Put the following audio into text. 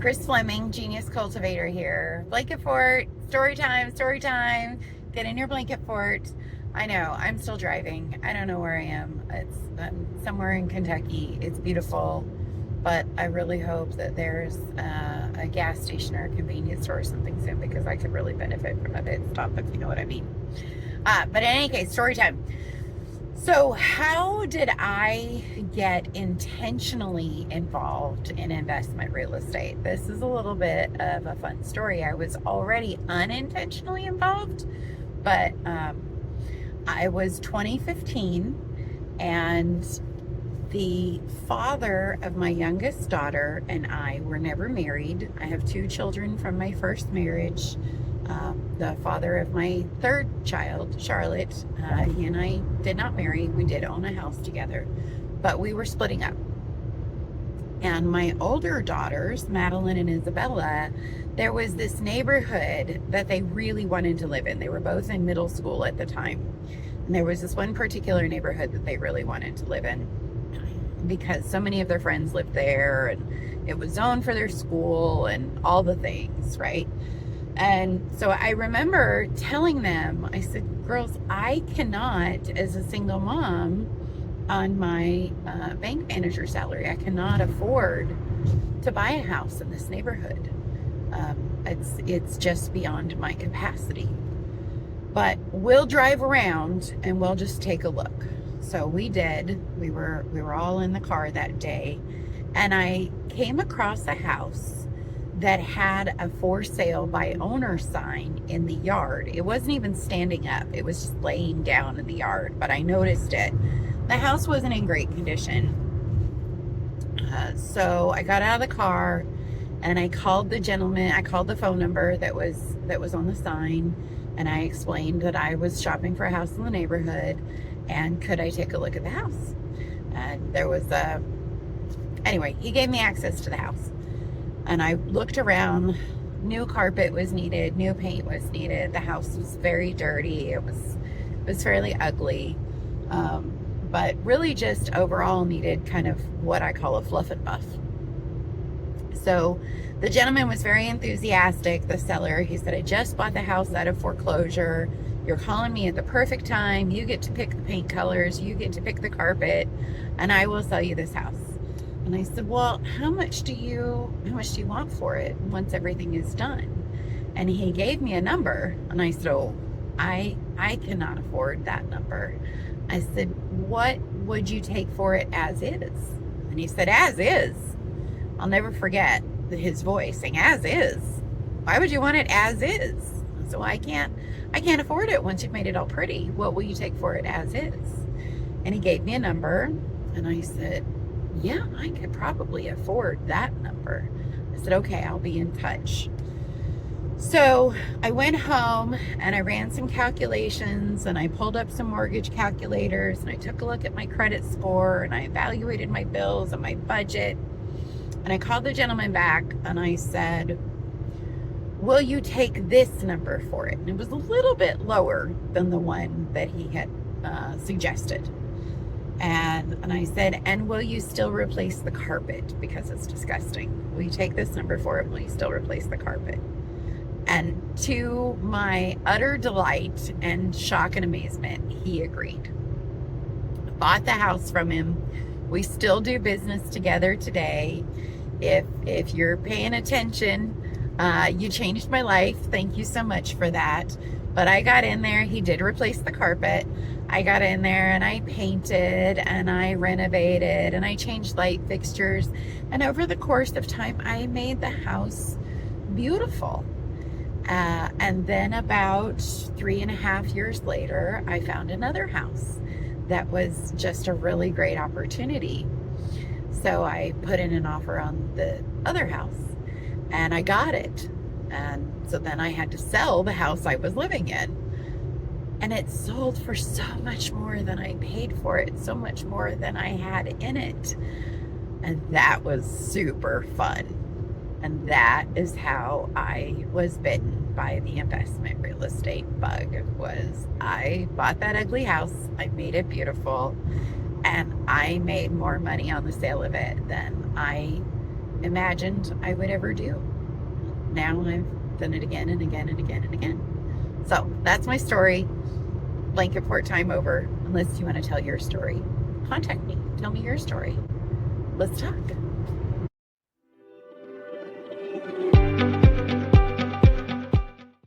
Kris Fleming, Genius Cultivator here. Blanket fort, story time, story time. Get in your blanket fort. I know, I'm still driving. I don't know where I am. I'm somewhere in Kentucky. It's beautiful, but I really hope that there's a gas station or a convenience store or something soon because I could really benefit from a pit stop, if you know what I mean. But in any case, story time. So how did I get intentionally involved in investment real estate? This is a little bit of a fun story. I was already unintentionally involved, but I was 2015 and the father of my youngest daughter and I were never married. I have 2 children from my first marriage. The father of my third child, Charlotte, he and I did not marry. We did own a house together, but we were splitting up. And my older daughters, Madeline and Isabella, there was this neighborhood that they really wanted to live in. They were both in middle school at the time. And there was this one particular neighborhood that they really wanted to live in because so many of their friends lived there and it was zoned for their school and all the things, right? And so I remember telling them, I said, girls, I cannot, as a single mom on my bank manager salary, I cannot afford to buy a house in this neighborhood. It's just beyond my capacity. But we'll drive around and we'll just take a look. So we did. We were all in the car that day, and I came across a house that had a for sale by owner sign in the yard. It wasn't even standing up. It was just laying down in the yard, but I noticed it. The house wasn't in great condition. So I got out of the car and I called the gentleman. I called the phone number that was on the sign, and I explained that I was shopping for a house in the neighborhood and could I take a look at the house. And there was anyway, he gave me access to the house. And I looked around. New carpet was needed, new paint was needed. The house was very dirty. It was fairly ugly, but really just overall needed kind of what I call a fluff and buff. So the gentleman was very enthusiastic, the seller. He said, I just bought the house out of foreclosure. You're calling me at the perfect time. You get to pick the paint colors, you get to pick the carpet, and I will sell you this house. And I said, well, how much do you want for it once everything is done? And he gave me a number, and I said, oh, I cannot afford that number. I said, what would you take for it as is? And he said, as is. I'll never forget his voice saying, as is. Why would you want it as is? So I can't afford it once you've made it all pretty. What will you take for it as is? And he gave me a number, and I said, yeah, I could probably afford that number. I said, okay, I'll be in touch. So I went home and I ran some calculations and I pulled up some mortgage calculators and I took a look at my credit score and I evaluated my bills and my budget. And I called the gentleman back and I said, will you take this number for it? And it was a little bit lower than the one that he had suggested. And I said, and will you still replace the carpet? Because it's disgusting. Will you take this number for it? Will you still replace the carpet? And to my utter delight and shock and amazement, he agreed. Bought the house from him. We still do business together today. If you're paying attention, you changed my life. Thank you so much for that. But I got in there. He did replace the carpet. I got in there and I painted and I renovated and I changed light fixtures. And over the course of time, I made the house beautiful. And then about 3.5 years later, I found another house that was just a really great opportunity. So I put in an offer on the other house and I got it. And so then I had to sell the house I was living in. And it sold for so much more than I paid for it, so much more than I had in it. And that was super fun. And that is how I was bitten by the investment real estate bug. Was I bought that ugly house, I made it beautiful, and I made more money on the sale of it than I imagined I would ever do. Now I've done it again and again and again and again. So that's my story. Blanket fort time over. Unless you want to tell your story, contact me. Tell me your story. Let's talk.